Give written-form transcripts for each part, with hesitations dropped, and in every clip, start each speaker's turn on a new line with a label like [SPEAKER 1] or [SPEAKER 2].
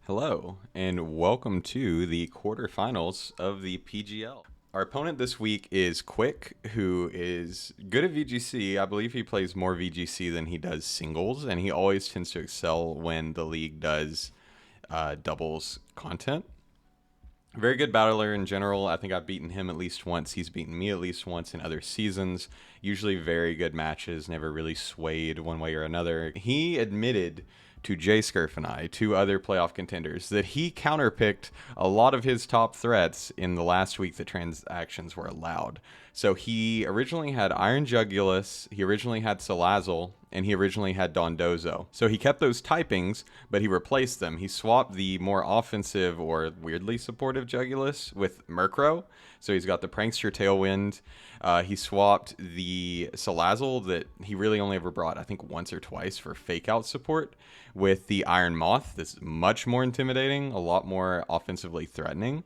[SPEAKER 1] Hello, and welcome to the quarterfinals of the PGL. Our opponent this week is Quick, who is good at VGC. I believe he plays more VGC than he does singles, and he always tends to excel when the league does doubles content. Very good battler in general. I think I've beaten him at least once. He's beaten me at least once in other seasons. Usually very good matches, never really swayed one way or another. He admitted to Jay Scurf and I, two other playoff contenders, that he counterpicked a lot of his top threats in the last week that transactions were allowed. So he originally had Iron Jugulus, he originally had Salazzle, and he originally had Dondozo. So he kept those typings, but he replaced them. He swapped the more offensive or weirdly supportive Jugulus with Murkrow. So he's got the Prankster Tailwind. He swapped the Salazzle that he really only ever brought, I think, once or twice for fake out support with the Iron Moth. That's much more intimidating, a lot more offensively threatening.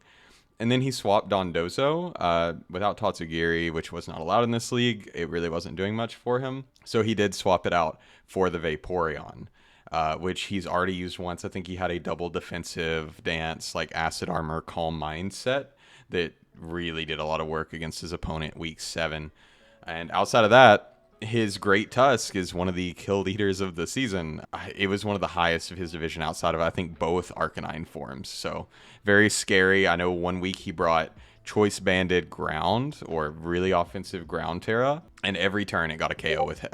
[SPEAKER 1] And then he swapped Dondozo without Tatsugiri, which was not allowed in this league. It really wasn't doing much for him. So he did swap it out for the Vaporeon, which he's already used once. I think he had a double defensive dance, like Acid Armor, Calm Mindset that really did a lot of work against his opponent week 7. And outside of that, his Great Tusk is one of the kill leaders of the season. It was one of the highest of his division outside of, I think, both Arcanine forms. So very scary. I know one week he brought Choice Banded Ground or really offensive Ground Terra, and every turn it got a KO with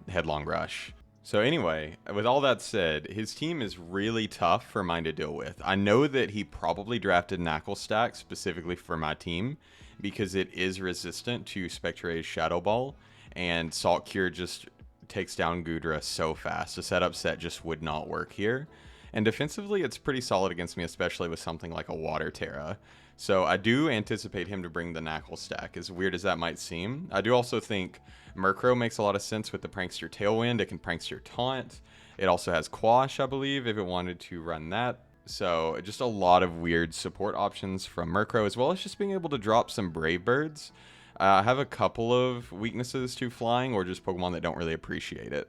[SPEAKER 1] Headlong Rush. So anyway, with all that said, his team is really tough for mine to deal with. I know that he probably drafted Knuckle Stack specifically for my team because it is resistant to Spectre's Shadow Ball, and Salt Cure just takes down Goodra so fast. A setup set just would not work here. And defensively, it's pretty solid against me, especially with something like a Water Terra. So I do anticipate him to bring the Knuckle Stack, as weird as that might seem. I do also think Murkrow makes a lot of sense with the Prankster Tailwind. It can Prankster Taunt. It also has Quash, I believe, if it wanted to run that. So just a lot of weird support options from Murkrow, as well as just being able to drop some Brave Birds. I have a couple of weaknesses to flying, or just Pokemon that don't really appreciate it.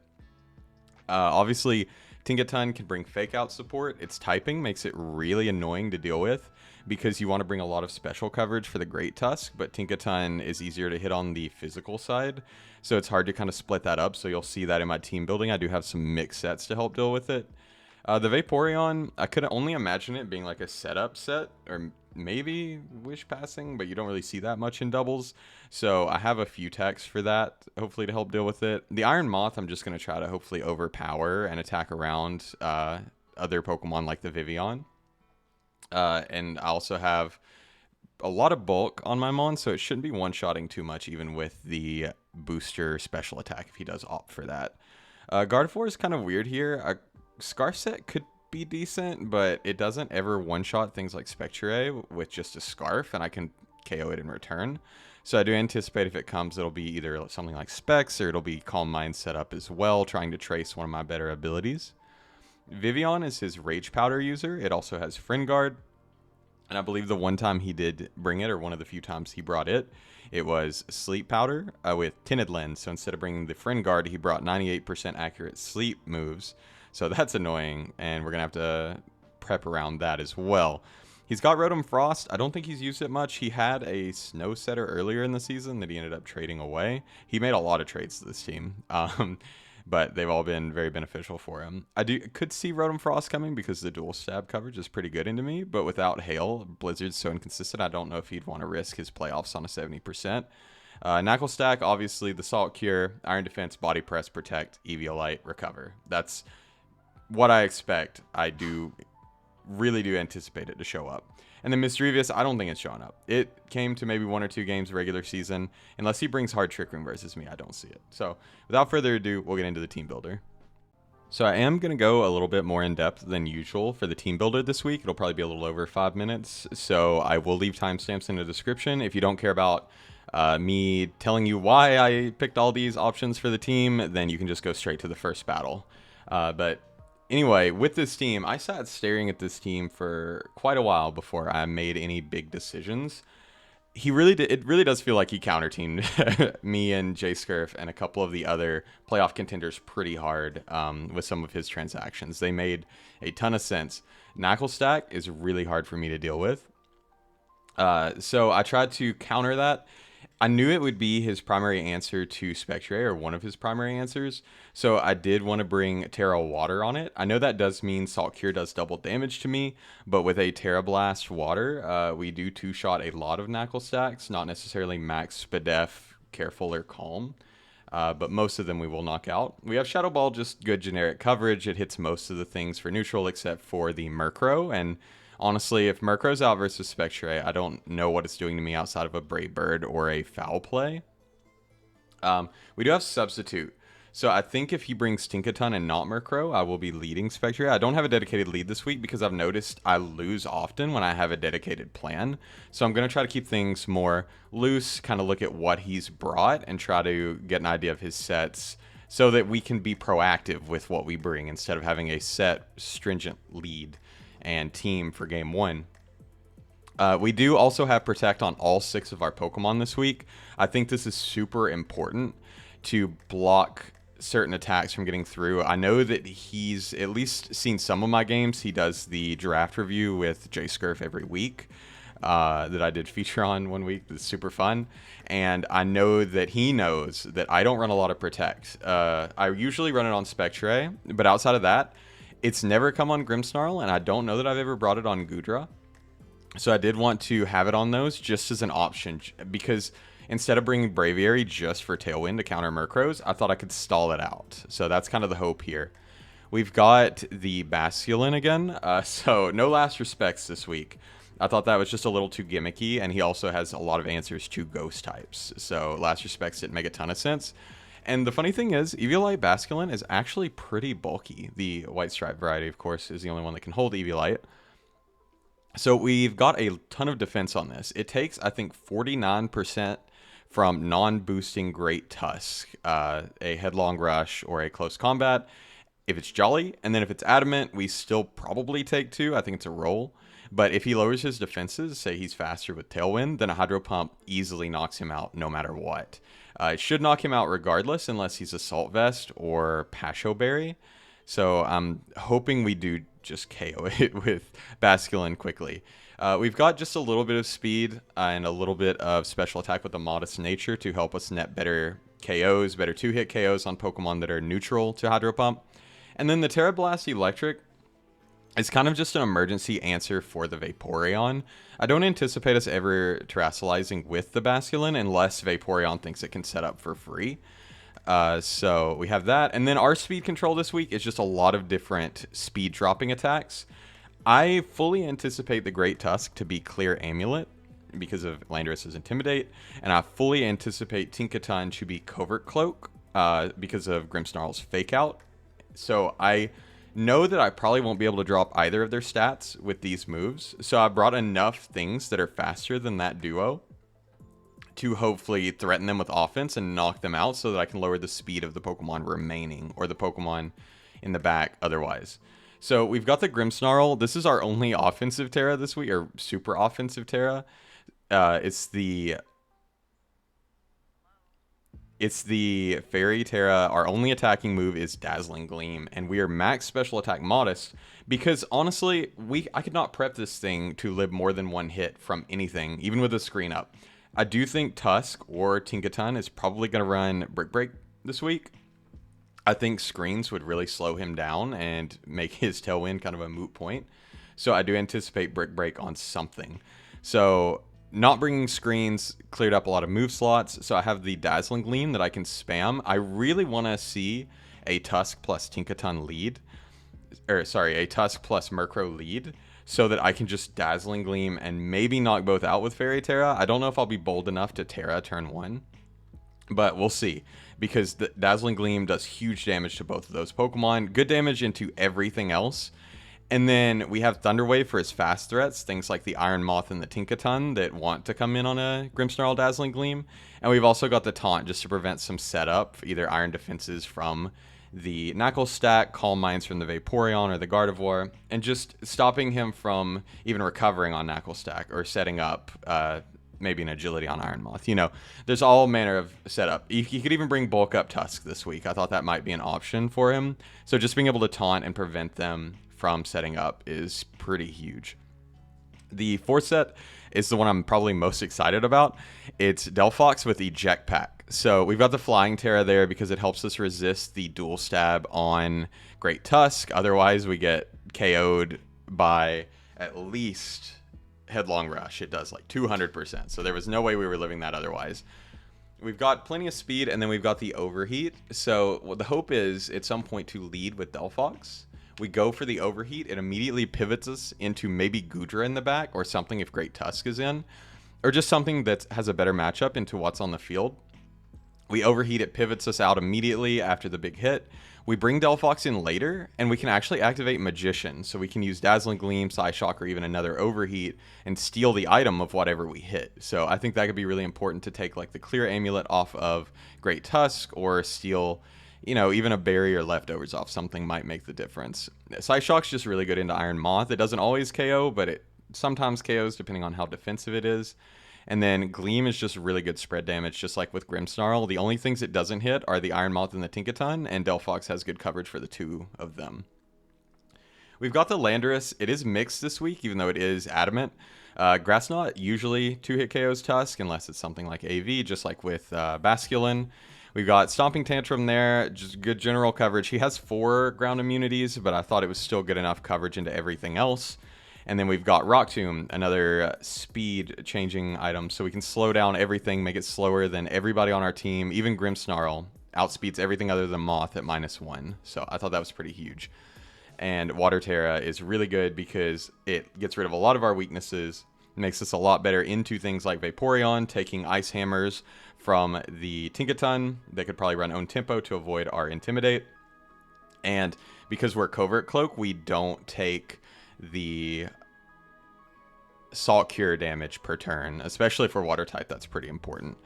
[SPEAKER 1] Obviously, Tinkaton can bring fake out support. Its typing makes it really annoying to deal with because you want to bring a lot of special coverage for the Great Tusk, but Tinkaton is easier to hit on the physical side, so it's hard to kind of split that up. So you'll see that in my team building. I do have some mixed sets to help deal with it. The Vaporeon, I could only imagine it being like a setup set, or maybe Wish Passing, but you don't really see that much in doubles. So I have a few techs for that, hopefully to help deal with it. The Iron Moth, I'm just going to try to hopefully overpower and attack around other Pokemon like the Vivian. And I also have a lot of bulk on my Mon, so it shouldn't be one-shotting too much, even with the booster special attack if he does opt for that. Gardevoir is kind of weird here. Scarf set could be decent, but it doesn't ever one-shot things like Spectre with just a Scarf, and I can KO it in return. So I do anticipate if it comes, it'll be either something like Specs, or it'll be Calm Mind set up as well, trying to trace one of my better abilities. Vivian is his Rage Powder user. It also has Friend Guard, and I believe the one time he did bring it, or one of the few times he brought it, it was Sleep Powder with Tinted Lens. So instead of bringing the Friend Guard, he brought 98% accurate sleep moves. So that's annoying, and we're going to have to prep around that as well. He's got Rotom Frost. I don't think he's used it much. He had a Snow Setter earlier in the season that he ended up trading away. He made a lot of trades to this team, but they've all been very beneficial for him. Could see Rotom Frost coming because the dual stab coverage is pretty good into me, but without Hail, Blizzard's so inconsistent, I don't know if he'd want to risk his playoffs on a 70%. Knuckle Stack, obviously, the Salt Cure, Iron Defense, Body Press, Protect, Eviolite, Recover. That's what I expect. I really do anticipate it to show up. And then Misdrevious, I don't think it's showing up. It came to maybe 1 or 2 games regular season. Unless he brings Hard Trick Room versus me, I don't see it. So without further ado, we'll get into the team builder. So I am going to go a little bit more in depth than usual for the team builder this week. It'll probably be a little over 5 minutes. So I will leave timestamps in the description. If you don't care about me telling you why I picked all these options for the team, then you can just go straight to the first battle. But anyway, with this team, I sat staring at this team for quite a while before I made any big decisions. he really did. It really does feel like he counter-teamed me and Jay Scurf and a couple of the other playoff contenders pretty hard with some of his transactions. They made a ton of sense. Knuckle stack is really hard for me to deal with. So I tried to counter that. I knew it would be his primary answer to Spectre, or one of his primary answers. So I did want to bring Terra Water on it. I know that does mean Salt Cure does double damage to me, but with a Terra Blast Water, we do two-shot a lot of Knuckle stacks, not necessarily max Spadef, Careful, or Calm. But most of them we will knock out. We have Shadow Ball, just good generic coverage. It hits most of the things for neutral except for the Murkrow, and honestly, if Murkrow's out versus Spectre, I don't know what it's doing to me outside of a Brave Bird or a Foul Play. We do have Substitute. So I think if he brings Tinkaton and not Murkrow, I will be leading Spectre. I don't have a dedicated lead this week because I've noticed I lose often when I have a dedicated plan. So I'm going to try to keep things more loose, kind of look at what he's brought and try to get an idea of his sets so that we can be proactive with what we bring instead of having a set, stringent lead and team for game one. We do also have Protect on all 6 of our Pokemon this week. I think this is super important to block certain attacks from getting through. I know that he's at least seen some of my games. He does the draft review with Jay Scurf every week that I did feature on one week. It's super fun. And I know that he knows that I don't run a lot of Protect. I usually run it on Spectre, but outside of that, it's never come on Grimmsnarl, and I don't know that I've ever brought it on Goodra. So I did want to have it on those just as an option, because instead of bringing Braviary just for Tailwind to counter Murkrows, I thought I could stall it out. So that's kind of the hope here. We've got the Basculin again, so no last respects this week. I thought that was just a little too gimmicky, and he also has a lot of answers to ghost types. So last respects didn't make a ton of sense. And the funny thing is, Eviolite Basculin is actually pretty bulky. The White Stripe variety, of course, is the only one that can hold Eviolite. So we've got a ton of defense on this. It takes, I think, 49% from non-boosting Great Tusk, a Headlong Rush, or a Close Combat, if it's Jolly. And then if it's Adamant, we still probably take 2. I think it's a roll. But if he lowers his defenses, say he's faster with Tailwind, then a Hydro Pump easily knocks him out no matter what. It should knock him out regardless, unless he's Assault Vest or Pasho Berry. So I'm hoping we do just KO it with Basculin quickly. We've got just a little bit of speed and a little bit of special attack with a Modest Nature to help us net better KOs, better 2-hit KOs on Pokemon that are neutral to Hydro Pump. And then the Terra Blast Electric is kind of just an emergency answer for the Vaporeon. I don't anticipate us ever terrestrializing with the Basculin unless Vaporeon thinks it can set up for free. So we have that. And then our speed control this week is just a lot of different speed dropping attacks. I fully anticipate the Great Tusk to be Clear Amulet because of Landorus's Intimidate. And I fully anticipate Tinkaton to be Covert Cloak because of Grimmsnarl's Fake Out. So I know that I probably won't be able to drop either of their stats with these moves. So I brought enough things that are faster than that duo to hopefully threaten them with offense and knock them out so that I can lower the speed of the Pokemon remaining, or the Pokemon in the back otherwise. So we've got the Grimmsnarl. This is our only offensive Terra this week, or super offensive Terra. It's the Fairy Terra. Our only attacking move is Dazzling Gleam, and we are max special attack modest because honestly, I could not prep this thing to live more than one hit from anything, even with the screen up. I do think Tusk or Tinkaton is probably going to run Brick Break this week. I think screens would really slow him down and make his Tailwind kind of a moot point. So I do anticipate Brick Break on something. So not bringing screens cleared up a lot of move slots. So I have the Dazzling Gleam that I can spam. I really want to see a Tusk plus Tinkaton lead. Or sorry, a Tusk plus Murkrow lead, so that I can just Dazzling Gleam and maybe knock both out with Fairy Terra. I don't know if I'll be bold enough to Terra turn 1, but we'll see, because the Dazzling Gleam does huge damage to both of those Pokemon, good damage into everything else. And then we have Thunder Wave for his fast threats, things like the Iron Moth and the Tinkaton that want to come in on a Grimmsnarl Dazzling Gleam. And we've also got the Taunt just to prevent some setup, either Iron Defenses from the Knuckle stack, Calm Minds from the Vaporeon or the Gardevoir, and just stopping him from even recovering on Knuckle stack or setting up maybe an agility on Iron Moth. There's all manner of setup. He could even bring bulk up Tusk this week. I thought that might be an option for him. So just being able to taunt and prevent them from setting up is pretty huge. The fourth set is the one I'm probably most excited about. It's Delphox with Eject Pack. So we've got the Flying Terra there because it helps us resist the dual stab on Great Tusk. Otherwise, we get KO'd by at least Headlong Rush. It does like 200%. So there was no way we were living that otherwise. We've got plenty of speed, and then we've got the Overheat. So what the hope is at some point to lead with Delphox. We go for the Overheat. It immediately pivots us into maybe Goodra in the back or something if Great Tusk is in. Or just something that has a better matchup into what's on the field. We Overheat. It pivots us out immediately after the big hit. We bring Delphox in later, and we can actually activate Magician. So we can use Dazzling Gleam, Psyshock, or even another Overheat and steal the item of whatever we hit. So I think that could be really important to take like the Clear Amulet off of Great Tusk or steal... even a berry or leftovers off something might make the difference. Psyshock's just really good into Iron Moth. It doesn't always KO, but it sometimes KOs depending on how defensive it is. And then Gleam is just really good spread damage, just like with Grimmsnarl. The only things it doesn't hit are the Iron Moth and the Tinkaton, and Delphox has good coverage for the two of them. We've got the Landorus. It is mixed this week, even though it is adamant. Grassnot usually 2-hit KOs Tusk, unless it's something like AV, just like with Basculin. We've got Stomping Tantrum there, just good general coverage. He has 4 ground immunities, but I thought it was still good enough coverage into everything else. And then we've got Rock Tomb, another speed-changing item, so we can slow down everything, make it slower than everybody on our team. Even Grimmsnarl outspeeds everything other than Moth at -1, so I thought that was pretty huge. And Water Terra is really good because it gets rid of a lot of our weaknesses, makes us a lot better into things like Vaporeon, taking Ice Hammers from the Tinkaton. They could probably run Own Tempo to avoid our Intimidate. And because we're Covert Cloak, we don't take the Salt Cure damage per turn, especially for Water type. That's pretty important.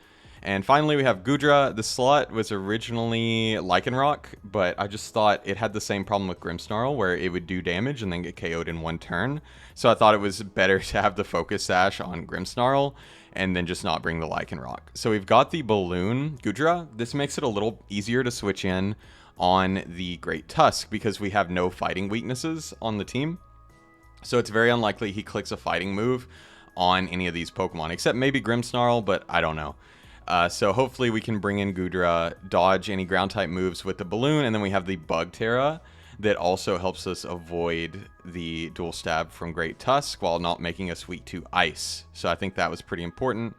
[SPEAKER 1] And finally, we have Goodra. The slot was originally Lycanroc, but I just thought it had the same problem with Grimmsnarl, where it would do damage and then get KO'd in one turn. So I thought it was better to have the Focus Sash on Grimmsnarl and then just not bring the Lycanroc. So we've got the Balloon Goodra. This makes it a little easier to switch in on the Great Tusk because we have no fighting weaknesses on the team. So it's very unlikely he clicks a fighting move on any of these Pokemon, except maybe Grimmsnarl, but I don't know. So hopefully we can bring in Goodra, dodge any ground type moves with the Balloon, and then we have the Bug Terra that also helps us avoid the dual stab from Great Tusk while not making us weak to Ice. So I think that was pretty important.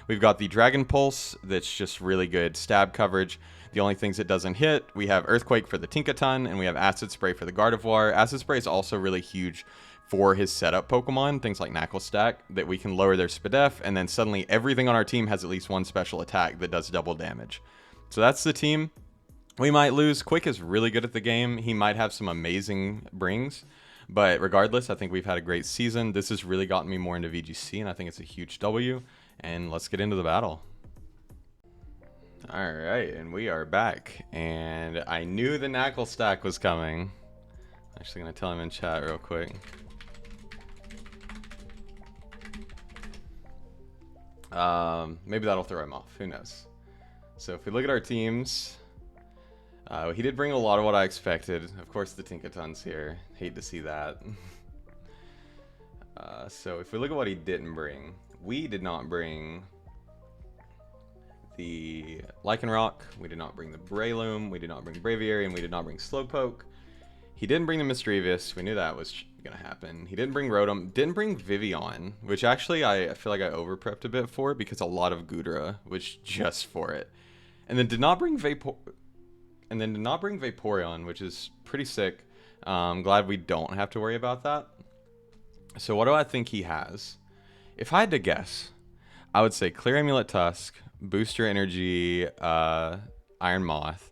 [SPEAKER 1] We've got the Dragon Pulse that's just really good stab coverage. The only things it doesn't hit, we have Earthquake for the Tinkaton, and we have Acid Spray for the Gardevoir. Acid Spray is also really huge for his setup Pokemon, things like Knuckle Stack, that we can lower their SPDF, and then suddenly everything on our team has at least one special attack that does double damage. So that's the team. We might lose. Quick is really good at the game. He might have some amazing brings, but regardless, I think we've had a great season. This has really gotten me more into VGC, and I think it's a huge W, and let's get into the battle. All right, and we are back, and I knew the Knuckle Stack was coming. I'm actually going to tell him in chat real quick. Maybe that'll throw him off. Who knows? So if we look at our teams, he did bring a lot of what I expected. Of course, the Tinkaton's here. Hate to see that. So if we look at what he didn't bring, we did not bring the Lycanroc, we did not bring the Breloom, we did not bring Braviary, and we did not bring Slowpoke. He didn't bring the Mischievous. We knew that was going to happen. He didn't bring Rotom. Didn't bring Vivian, which actually I feel like I over-prepped a bit for because a lot of Goodra was just for it. And then did not bring Vaporeon, which is pretty sick. I'm glad we don't have to worry about that. So what do I think he has? If I had to guess, I would say Clear Amulet Tusk, Booster Energy, Iron Moth.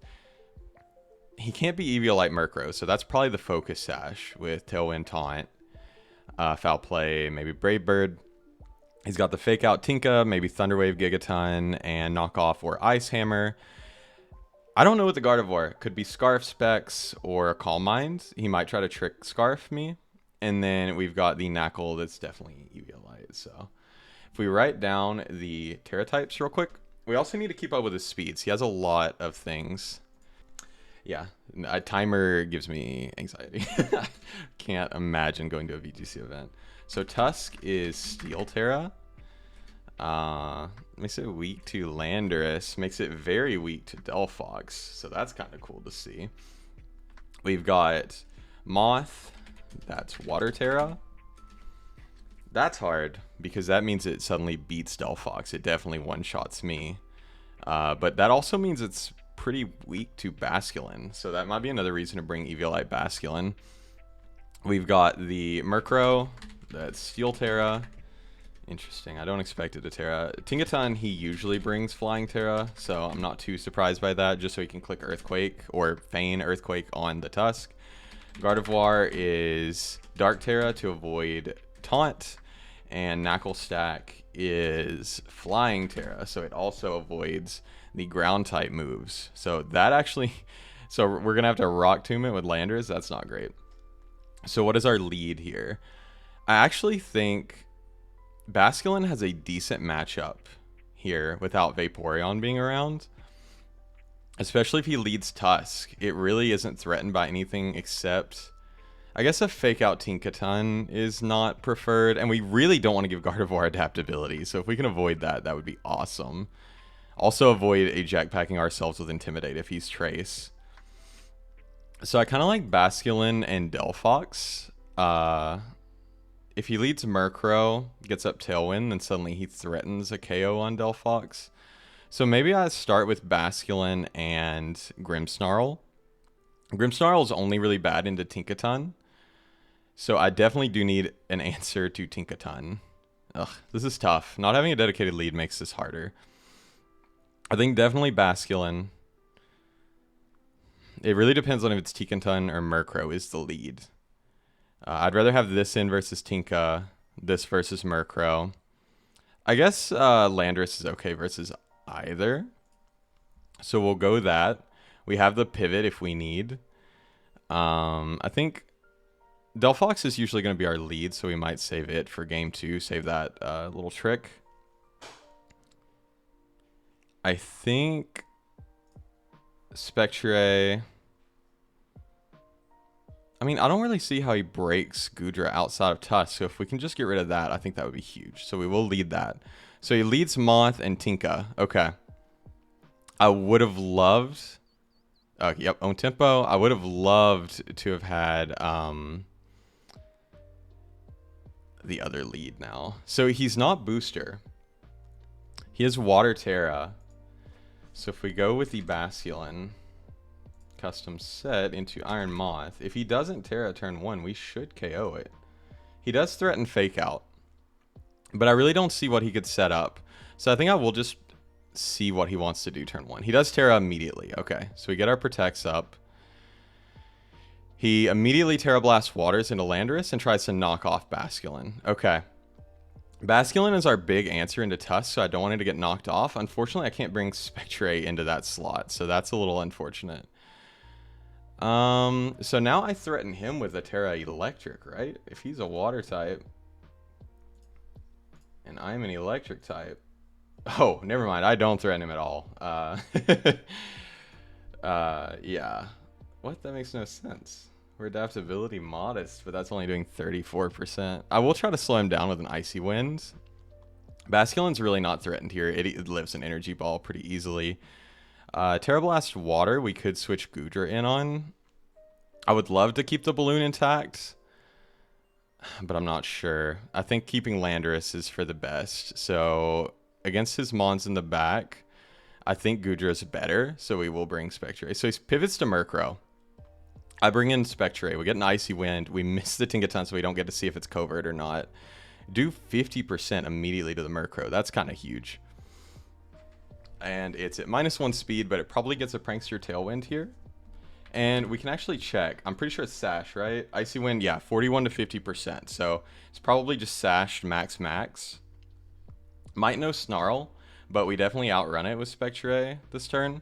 [SPEAKER 1] He can't be Eviolite Murkrow, so that's probably the Focus Sash with Tailwind Taunt, Foul Play, maybe Brave Bird. He's got the Fake Out Tinka, maybe Thunderwave Gigaton, and Knockoff or Ice Hammer. I don't know what the Gardevoir could be. Scarf Specs or Calm Mind. He might try to trick Scarf me. And then we've got the Knuckle that's definitely Eviolite, so... If we write down the Terra types real quick, we also need to keep up with his speeds. He has a lot of things. Yeah, a timer gives me anxiety. Can't imagine going to a VGC event. So Tusk is Steel Terra. Makes it weak to Landorus. Makes it very weak to Delphox. So that's kind of cool to see. We've got Moth. That's Water Terra. That's hard because that means it suddenly beats Delphox. It definitely one-shots me. But that also means it's pretty weak to Basculin. So that might be another reason to bring Eviolite Basculin. We've got the Murkrow. That's Steel Terra. Interesting. I don't expect it to Terra. Tinkaton, he usually brings Flying Terra, so I'm not too surprised by that, just so he can click Earthquake or feign Earthquake on the Tusk. Gardevoir is Dark Terra to avoid Taunt, and Knuckle Stack is Flying Terra, so it also avoids the ground type moves. So that actually, so we're gonna have to Rock Tomb it with Landorus. That's not great. So what is our lead here? I actually think Basculin has a decent matchup here without Vaporeon being around. Especially if he leads Tusk. It really isn't threatened by anything except, I guess, a fake out Tinkaton is not preferred. And we really don't want to give Gardevoir adaptability. So if we can avoid that, that would be awesome. Also avoid a Jackpacking ourselves with Intimidate if he's Trace. So I kind of like Basculin and Delphox. If he leads Murkrow, gets up Tailwind, then suddenly he threatens a KO on Delphox. So maybe I start with Basculin and Grimmsnarl. Grimmsnarl is only really bad into Tinkaton. So I definitely do need an answer to Tinkaton. Ugh, this is tough. Not having a dedicated lead makes this harder. I think definitely Basculin. It really depends on if it's Tinkaton or Murkrow is the lead. I'd rather have this in versus Tinka, this versus Murkrow. I guess Landorus is okay versus either. So we'll go that. We have the pivot if we need. I think Delphox is usually going to be our lead, so we might save it for game 2. Save that little trick. I think Spectre. I mean, I don't really see how he breaks Goodra outside of Tusk, so if we can just get rid of that, I think that would be huge. So we will lead that. So he leads Moth and Tinka. Okay. I would have loved... yep, own tempo. I would have loved to have had the other lead now. So he's not Booster. He has Water Terra. So if we go with the Basculin... custom set into Iron Moth. If he doesn't Terra turn 1, we should KO it. He does threaten Fake Out, but I really don't see what he could set up. So I think I will just see what he wants to do turn 1. He does Terra immediately. Okay, so we get our Protects up. He immediately Terra Blast Waters into Landorus and tries to knock off Basculin. Okay. Basculin is our big answer into Tusk, so I don't want him to get knocked off. Unfortunately, I can't bring Spectre into that slot, so that's a little unfortunate. So now I threaten him with a Terra Electric, right? If he's a water type and I'm an electric type. Oh, never mind. I don't threaten him at all. Yeah. What? That makes no sense. We're adaptability modest, but that's only doing 34%. I will try to slow him down with an Icy Wind. Basculin's really not threatened here. It lives an Energy Ball pretty easily. Terra Blast Water, we could switch Goodra in on. I would love to keep the balloon intact, but I'm not sure. I think keeping Landorus is for the best. So against his Mons in the back, I think Goodra is better, so we will bring Spectre. So he pivots to Murkrow. I bring in Spectre. We get an Icy Wind. We miss the Tinkaton, so we don't get to see if it's covert or not. Do 50% immediately to the Murkrow. That's kind of huge. And it's at -1 speed, but it probably gets a Prankster Tailwind here. And we can actually check. I'm pretty sure it's Sash, right? Icy Wind, yeah, 41 to 50%. So it's probably just Sashed max. Might no Snarl, but we definitely outrun it with Spectre this turn.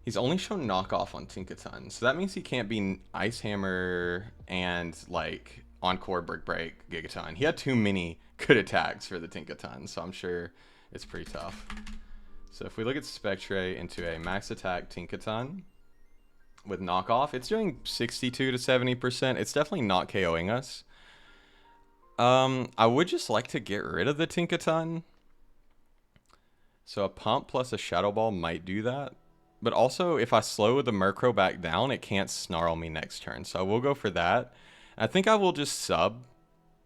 [SPEAKER 1] He's only shown knockoff on Tinkaton, so that means he can't be Ice Hammer and like Encore, Brick Break, Gigaton. He had too many good attacks for the Tinkaton, so I'm sure it's pretty tough. So if we look at Spectre into a max attack Tinkaton with knockoff, it's doing 62 to 70%. It's definitely not KOing us. I would just like to get rid of the Tinkaton. So a pump plus a Shadow Ball might do that. But also, if I slow the Murkrow back down, it can't snarl me next turn. So I will go for that. I think I will just sub.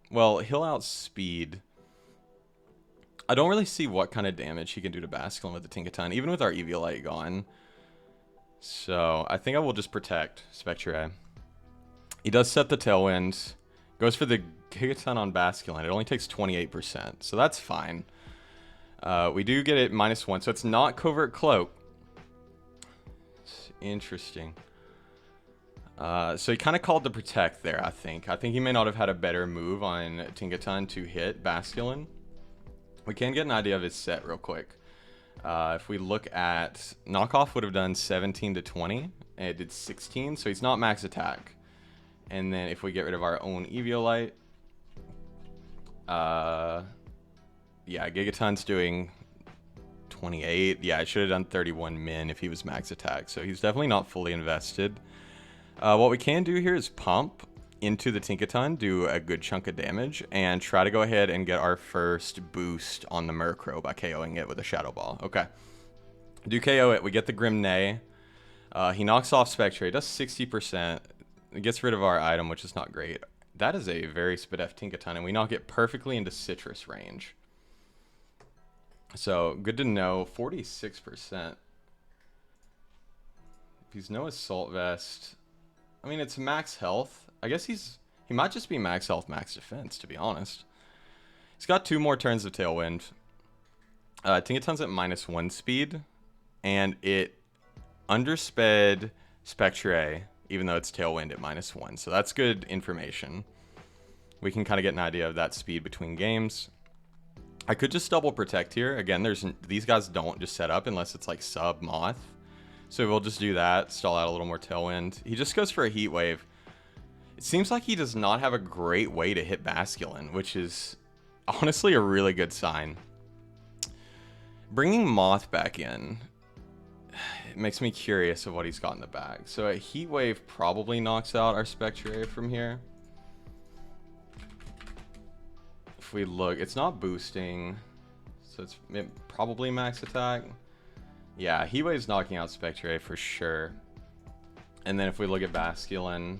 [SPEAKER 1] Well, he'll outspeed. I don't really see what kind of damage he can do to Basculin with the Tinkaton, even with our Eviolite gone. So I think I will just protect Spectre. He does set the Tailwind. Goes for the Gigaton on Basculin. It only takes 28%, so that's fine. We do get it -1, so it's not Covert Cloak. It's interesting. So he kind of called the protect there, I think. I think he may not have had a better move on Tinkaton to hit Basculin. We can get an idea of his set real quick. If we look at... Knockoff would have done 17 to 20, and it did 16, so he's not max attack. And then if we get rid of our own Eviolite... yeah, Gigaton's doing 28. Yeah, I should have done 31 min if he was max attack. So he's definitely not fully invested. What we can do here is pump into the Tinkaton, do a good chunk of damage, and try to go ahead and get our first boost on the Murkrow by KOing it with a Shadow Ball. Okay. Do KO it. We get the Grim Neigh. He knocks off Spectre. He does 60%. It gets rid of our item, which is not great. That is a very Spadef Tinkaton, and we knock it perfectly into Citrus range. So, good to know. 46%. If he's no Assault Vest... I mean, it's max health. I guess he might just be max health, max defense, to be honest. He's got 2 more turns of Tailwind. Tinkaton's at -1 speed, and it undersped Spectre, even though it's Tailwind at -1. So that's good information. We can kind of get an idea of that speed between games. I could just double protect here. Again, these guys don't just set up unless it's like sub Moth. So we'll just do that, stall out a little more Tailwind. He just goes for a Heat Wave. It seems like he does not have a great way to hit Basculin, which is honestly a really good sign. Bringing Moth back in, it makes me curious of what he's got in the bag. So a Heat Wave probably knocks out our Spectre from here. If we look, it's not boosting, so it's probably max attack. Yeah, Heat Wave's knocking out Spectre for sure. And then if we look at Basculin,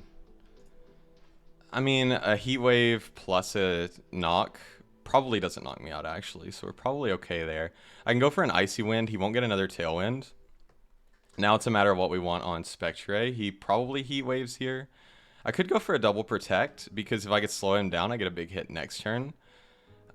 [SPEAKER 1] I mean, a Heat Wave plus a knock probably doesn't knock me out, actually. So we're probably okay there. I can go for an Icy Wind. He won't get another Tailwind. Now it's a matter of what we want on Spectre. He probably Heat Waves here. I could go for a double protect, because if I could slow him down, I get a big hit next turn.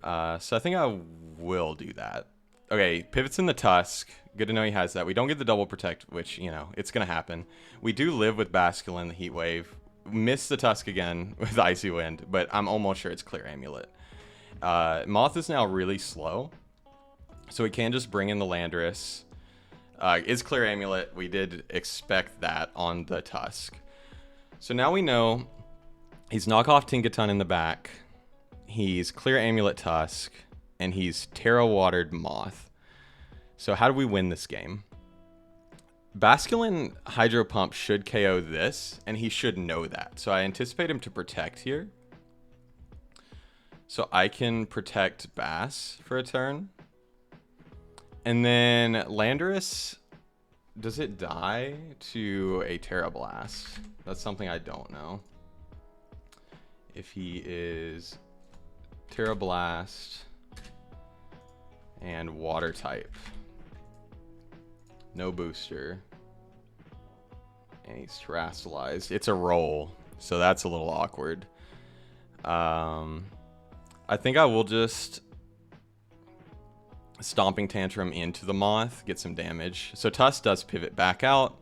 [SPEAKER 1] So I think I will do that. Okay, pivots in the Tusk. Good to know he has that. We don't get the double protect, which, you know, it's going to happen. We do live with Basculin, the Heat Wave. Miss the Tusk again with Icy Wind, but I'm almost sure it's Clear Amulet. Moth is now really slow, so we can just bring in the Landorus. Is Clear Amulet. We did expect that on the Tusk. So now we know he's knockoff Tinkaton in the back. He's Clear Amulet Tusk, and he's Terra Watered Moth. So how do we win this game? Basculin Hydro Pump should KO this, and he should know that. So I anticipate him to protect here. So I can protect Bass for a turn. And then Landorus, does it die to a Terra Blast? That's something I don't know. If he is Terra Blast and Water type. No booster. And he's terrestrialized. It's a roll, so that's a little awkward. I think I will just Stomping Tantrum into the Moth, get some damage. So Tusk does pivot back out.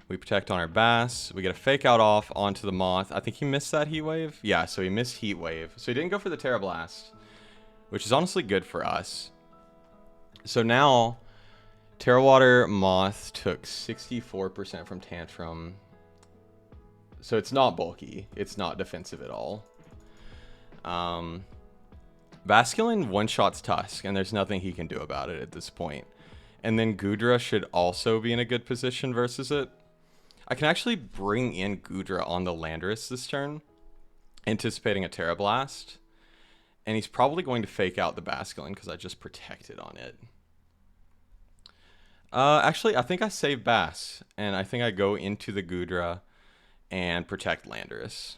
[SPEAKER 1] We protect on our Bass. We get a Fake Out off onto the Moth. I think he missed that Heat Wave. Yeah, so he missed Heat Wave. So he didn't go for the Terra Blast, which is honestly good for us. So now Terra Water Moth took 64% from Tantrum. So it's not bulky. It's not defensive at all. Basculin one-shots Tusk, and there's nothing he can do about it at this point. And then Gudra should also be in a good position versus it. I can actually bring in Gudra on the Landorus this turn, anticipating a Terra Blast. And he's probably going to fake out the Basculin because I just protected on it. Actually, I think I save Bass, and I think I go into the Gudra and protect Landorus.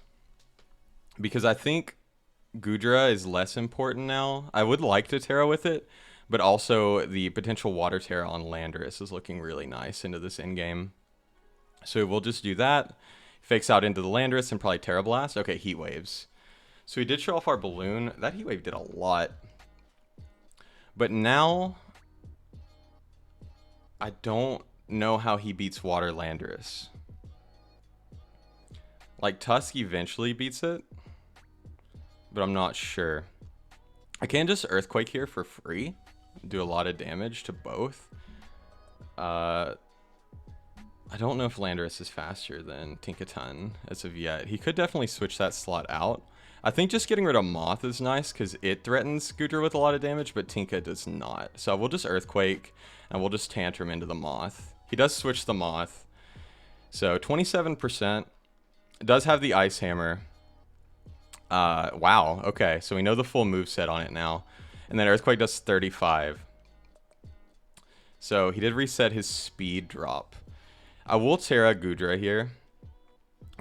[SPEAKER 1] Because I think Gudra is less important now. I would like to Terra with it, but also the potential Water Terra on Landorus is looking really nice into this endgame. So we'll just do that. Fakes out into the Landorus and probably Terra Blast. Okay, Heat Waves. So we did show off our Balloon. That Heat Wave did a lot. But now, I don't know how he beats Water Landorus. Like, Tusk eventually beats it, but I'm not sure. I can just Earthquake here for free. Do a lot of damage to both. I don't know if Landorus is faster than Tinkaton as of yet. He could definitely switch that slot out. I think just getting rid of Moth is nice because it threatens Gudra with a lot of damage, but Tinka does not. So we'll just Earthquake, and we'll just Tantrum into the Moth. He does switch the Moth. So 27%. Does have the Ice Hammer. Wow, okay. So we know the full moveset on it now. And then Earthquake does 35. So he did reset his speed drop. I will Terra Gudra here.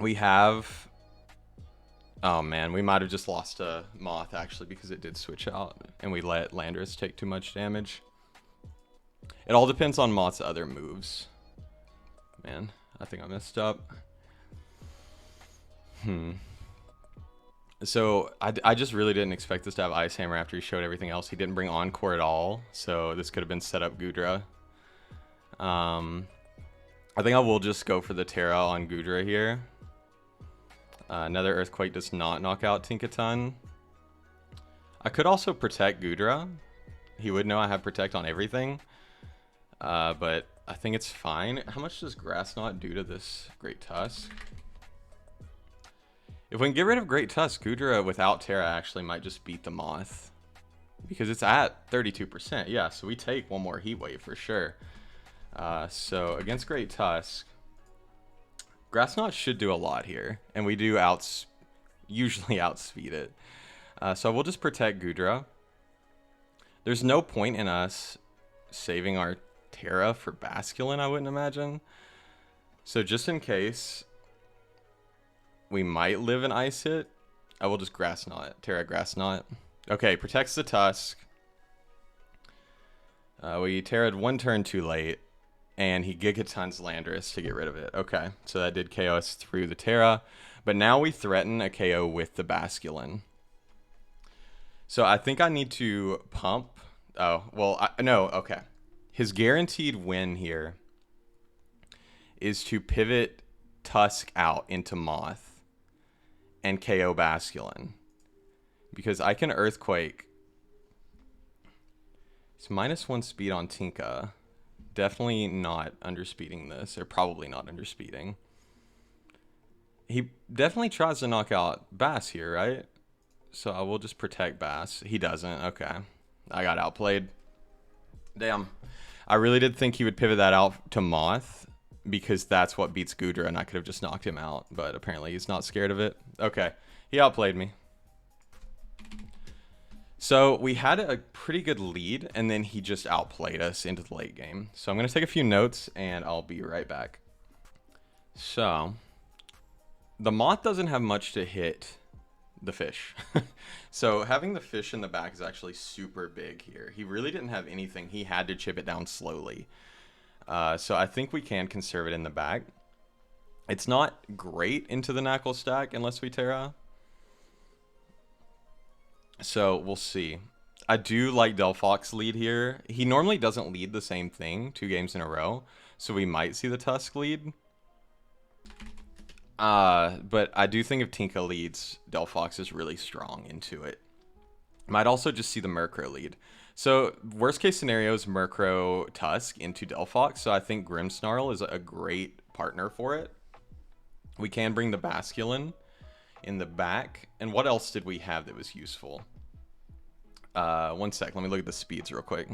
[SPEAKER 1] We have... Oh man, we might have just lost a Moth actually because it did switch out and we let Landorus take too much damage. It all depends on Moth's other moves. Man, I think I messed up. So I just really didn't expect this to have Ice Hammer after he showed everything else. He didn't bring Encore at all, so this could have been set up Gudra. I think I will just go for the Terra on Gudra here. Another Earthquake does not knock out Tinkaton. I could also protect Gudra. He would know I have Protect on everything. But I think it's fine. How much does Grass Knot do to this Great Tusk? If we can get rid of Great Tusk, Gudra without Terra actually might just beat the Moth. Because it's at 32%. Yeah, so we take one more Heat Wave for sure. So against Great Tusk, Grass Knot should do a lot here. And we do usually outspeed it. So we'll just protect Gudra. There's no point in us saving our Terra for Basculin, I wouldn't imagine. So just in case we might live an Ice hit, I will just Grass Knot, Terra Grass Knot. Okay, protects the Tusk. We Terra'd one turn too late, and he Gigatons Landorus to get rid of it. Okay, so that did KO us through the Terra, but now we threaten a KO with the Basculin. So I think I need to pump. Oh, well, no, okay. His guaranteed win here is to pivot Tusk out into Moth and KO Basculin. Because I can Earthquake. It's -1 speed on Tinka. Definitely not underspeeding this, or probably not underspeeding. He definitely tries to knock out Bass here, right? So I will just protect Bass. He doesn't. Okay. I got outplayed. Damn. I really did think he would pivot that out to Moth because that's what beats Gudra and I could have just knocked him out. But apparently he's not scared of it. Okay. He outplayed me. So we had a pretty good lead and then he just outplayed us into the late game. So I'm going to take a few notes and I'll be right back. So the Moth doesn't have much to hit the fish. So having the fish in the back is actually super big here. He really didn't have anything. He had to chip it down slowly. So I think we can conserve it in the back. It's not great into the Knuckle stack unless we Terra. So we'll see. I do like Delphox lead here. He normally doesn't lead the same thing 2 games in a row. So we might see the Tusk lead. But I do think if Tinka leads, Delphox is really strong into it. Might also just see the Murkrow lead. So worst case scenario is Murkrow Tusk into Delphox. So I think Grimmsnarl is a great partner for it. We can bring the Basculin in the back. And what else did we have that was useful? 1 sec. Let me look at the speeds real quick.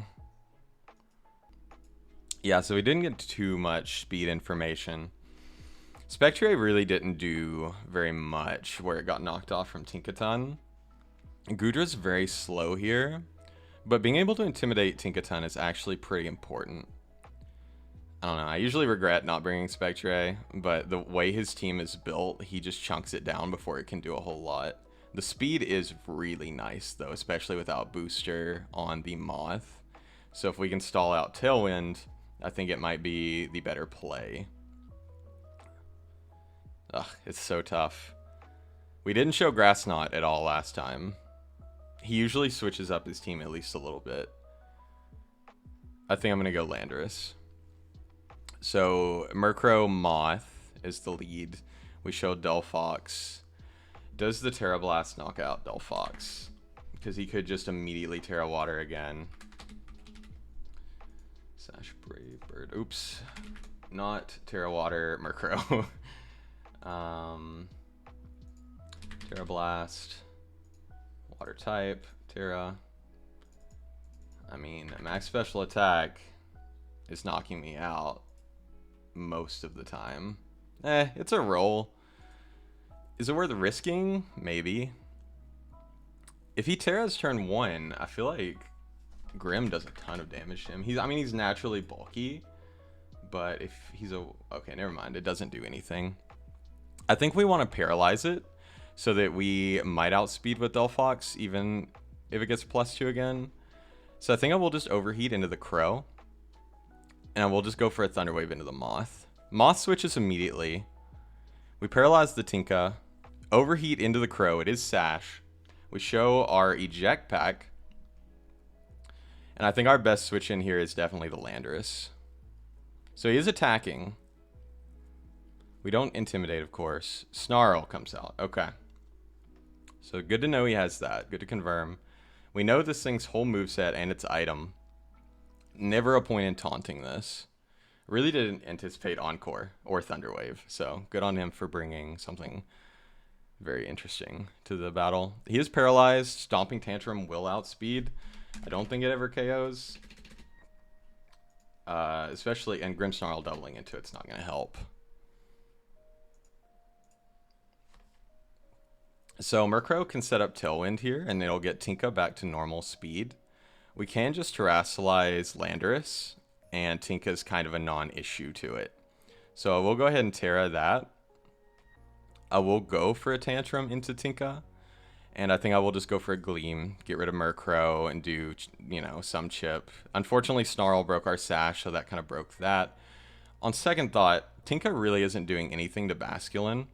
[SPEAKER 1] Yeah, so we didn't get too much speed information. Spectre really didn't do very much where it got knocked off from Tinkaton. Gudra's very slow here, but being able to intimidate Tinkaton is actually pretty important. I don't know, I usually regret not bringing Spectre, but the way his team is built, he just chunks it down before it can do a whole lot. The speed is really nice though, especially without booster on the Moth. So if we can stall out Tailwind, I think it might be the better play. Ugh, it's so tough. We didn't show Grass Knot at all last time. He usually switches up his team at least a little bit. I think I'm going to go Landorus. So Murkrow Moth is the lead. We showed Delphox. Does the Terra Blast knock out Delphox? Because he could just immediately Terra Water again. Sash Brave Bird. Oops. Not Terra Water Murkrow. Terra Blast. Water type. Terra. I mean, max special attack is knocking me out most of the time. It's a roll. Is it worth risking? Maybe. If he Terras turn 1, I feel like Grim does a ton of damage to him. He's naturally bulky, but if he's okay, never mind. It doesn't do anything. I think we want to paralyze it so that we might outspeed with Delphox, even if it gets +2 again. So I think I will just overheat into the Crow, and I will just go for a Thunder Wave into the Moth. Moth switches immediately. We paralyze the Tinka, overheat into the Crow. It is Sash. We show our Eject Pack. And I think our best switch in here is definitely the Landorus. So he is attacking. We don't Intimidate, of course. Snarl comes out. Okay. So good to know he has that. Good to confirm. We know this thing's whole moveset and its item. Never a point in taunting this. Really didn't anticipate Encore or Thunder Wave. So good on him for bringing something very interesting to the battle. He is paralyzed. Stomping Tantrum will outspeed. I don't think it ever KOs. Especially, and Grimmsnarl doubling into it's not going to help. So Murkrow can set up Tailwind here, and it'll get Tinka back to normal speed. We can just Terrasilize Landorus, and Tinka's kind of a non-issue to it. So we'll go ahead and Terra that. I will go for a Tantrum into Tinka. And I think I will just go for a Gleam, get rid of Murkrow, and do, you know, some chip. Unfortunately, Snarl broke our Sash, so that kind of broke that. On second thought, Tinka really isn't doing anything to Basculin.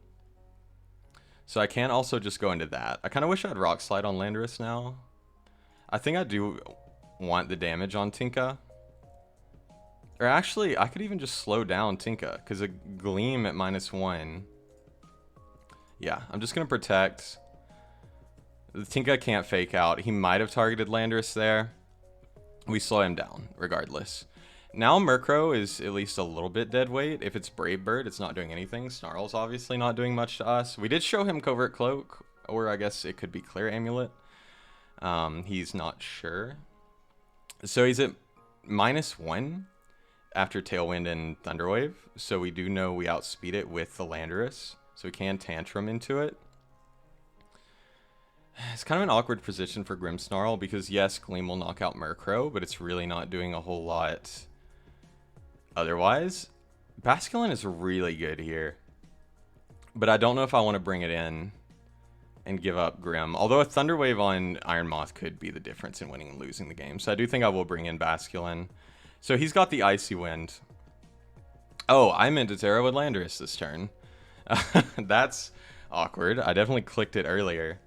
[SPEAKER 1] So I can also just go into that. I kind of wish I had Rock Slide on Landorus now. I think I do want the damage on Tinka. Or actually, I could even just slow down Tinka, because a Gleam at -1. Yeah, I'm just going to protect. The Tinka can't fake out. He might have targeted Landorus there. We slow him down, regardless. Now Murkrow is at least a little bit dead weight. If it's Brave Bird, it's not doing anything. Snarl's obviously not doing much to us. We did show him Covert Cloak, or I guess it could be Clear Amulet. He's not sure. So he's at -1 after Tailwind and Thunderwave. So we do know we outspeed it with the Landorus. So we can Tantrum into it. It's kind of an awkward position for Grimmsnarl because, yes, Gleam will knock out Murkrow, but it's really not doing a whole lot otherwise. Basculin is really good here, but I don't know if I want to bring it in and give up Grim, although a Thunder Wave on Iron Moth could be the difference in winning and losing the game. So I do think I will bring in Basculin. So he's got the Icy Wind. Oh, I meant to Terra with Landorus this turn. That's awkward. I definitely clicked it earlier.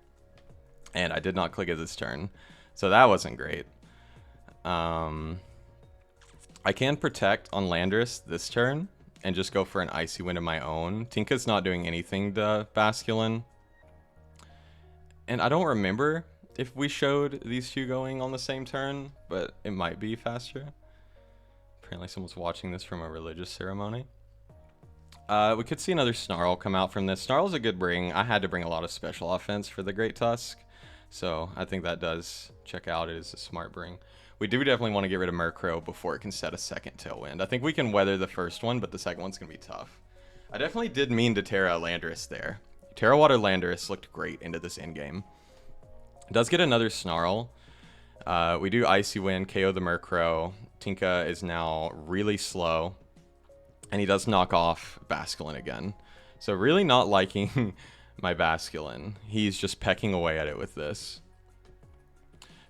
[SPEAKER 1] And I did not click it this turn. So that wasn't great. I can protect on Landorus this turn and just go for an Icy Wind of my own. Tinka's not doing anything to Basculin. And I don't remember if we showed these two going on the same turn, but it might be faster. Apparently someone's watching this from a religious ceremony. We could see another Snarl come out from this. Snarl's a good bring. I had to bring a lot of special offense for the Great Tusk, so I think that does check out. It is a smart bring. We do definitely want to get rid of Murkrow before it can set a second Tailwind. I think we can weather the first one, but the second one's going to be tough. I definitely did mean to Terra Landorus there. Terra Water Landorus looked great into this endgame. Does get another Snarl. We do Icy Wind, KO the Murkrow. Tinka is now really slow. And he does knock off Basculin again. So really not liking my Basculin. He's just pecking away at it with this.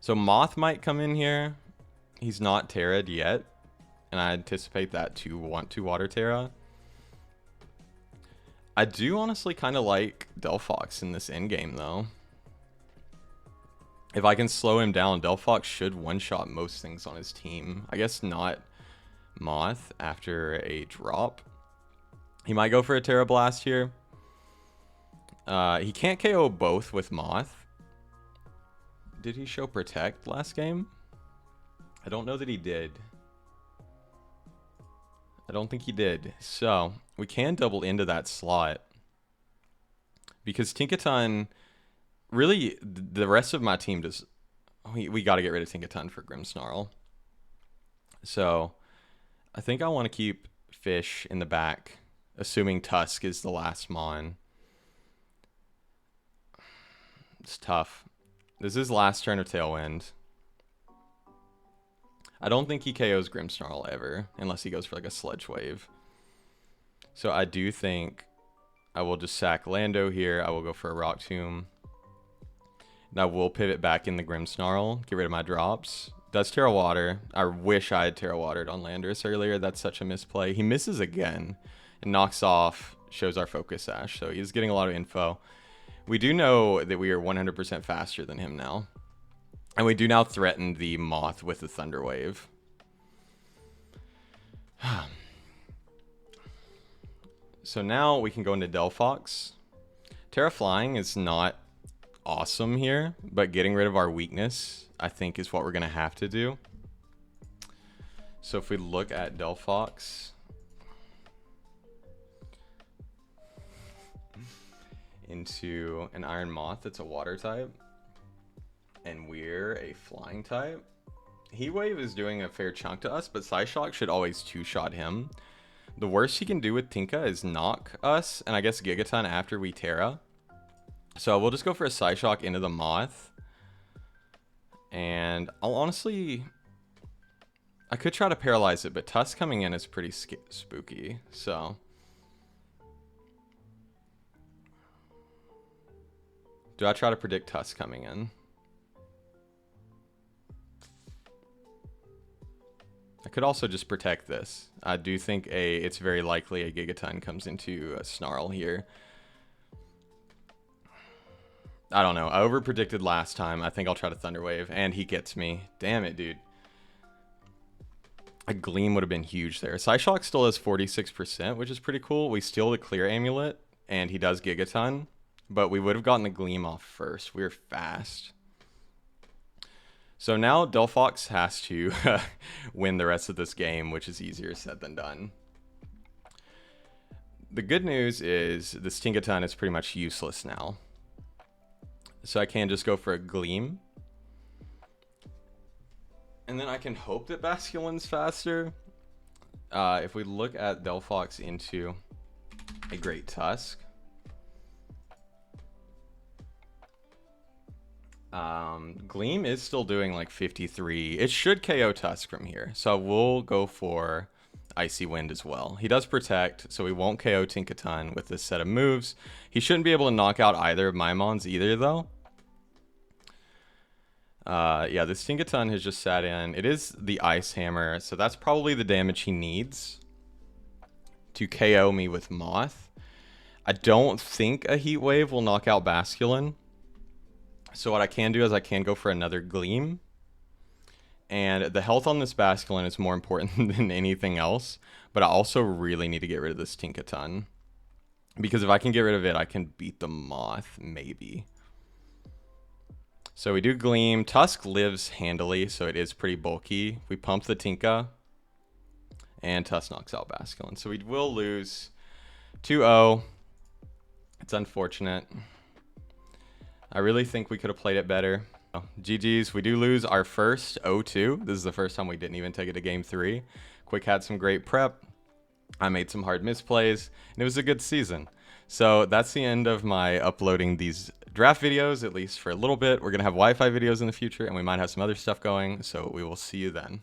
[SPEAKER 1] So Moth might come in here. He's not Terra'd yet. And I anticipate that to want to Water Terra. I do honestly kind of like Delphox in this endgame though. If I can slow him down, Delphox should one-shot most things on his team. I guess not Moth after a drop. He might go for a Terra Blast here. He can't KO both with Moth. Did he show Protect last game? I don't know that he did. I don't think he did. So we can double into that slot. Because Tinkaton, really, the rest of my team does... We got to get rid of Tinkaton for Grimmsnarl. So I think I want to keep Fish in the back, assuming Tusk is the last Mon. It's tough. This is last turn of Tailwind. I don't think he KOs Grimmsnarl ever, unless he goes for like a Sludge Wave. So I do think I will just sack Lando here. I will go for a Rock Tomb. And I will pivot back in the Grimmsnarl, get rid of my drops. Does Terra Water. I wish I had Terra Watered on Landorus earlier. That's such a misplay. He misses again and knocks off, shows our Focus Sash. So he's getting a lot of info. We do know that we are 100% faster than him now. And we do now threaten the Moth with the Thunder Wave. So now we can go into Delphox. Terra Flying is not awesome here, but getting rid of our weakness, I think, is what we're going to have to do. So if we look at Delphox into an Iron Moth that's a water type, and we're a flying type, Heat Wave is doing a fair chunk to us, but Psyshock should always two-shot him. The worst he can do with Tinka is knock us, and I guess Gigaton after we Terra. So we'll just go for a Psyshock into the Moth. And I'll honestly... I could try to paralyze it, but Tusk coming in is pretty spooky, so... Do I try to predict Tusk coming in? I could also just protect this. I do think it's very likely a Gigaton comes into a Snarl here. I don't know. I over-predicted last time. I think I'll try to Thunder Wave, and he gets me. Damn it, dude. A Gleam would have been huge there. Psyshock still has 46%, which is pretty cool. We steal the Clear Amulet, and he does Gigaton, but we would have gotten the Gleam off first. We're fast. So now Delphox has to win the rest of this game, which is easier said than done. The good news is this Tinkaton is pretty much useless now. So I can just go for a Gleam. And then I can hope that Basculin's faster. If we look at Delphox into a Great Tusk. Gleam is still doing like 53. It should KO Tusk from here. So we'll go for Icy Wind as well. He does protect, so we won't KO Tinkaton with this set of moves. He shouldn't be able to knock out either of my Mons either, though. Yeah, this Tinkaton has just sat in. It is the Ice Hammer, so that's probably the damage he needs to KO me with Moth. I don't think a Heat Wave will knock out Basculin. So what I can do is I can go for another Gleam. And the health on this Basculin is more important than anything else. But I also really need to get rid of this Tinkaton. Because if I can get rid of it, I can beat the Moth, maybe. So we do Gleam. Tusk lives handily, so it is pretty bulky. We pump the Tinka. And Tusk knocks out Basculin. So we will lose 2-0. It's unfortunate. I really think we could have played it better. GG's. We do lose our first 0-2. This is the first time we didn't even take it to game 3. Quick had some great prep. I made some hard misplays, and it was a good season. So that's the end of my uploading these draft videos, at least for a little bit. We're going to have Wi-Fi videos in the future, and we might have some other stuff going, so we will see you then.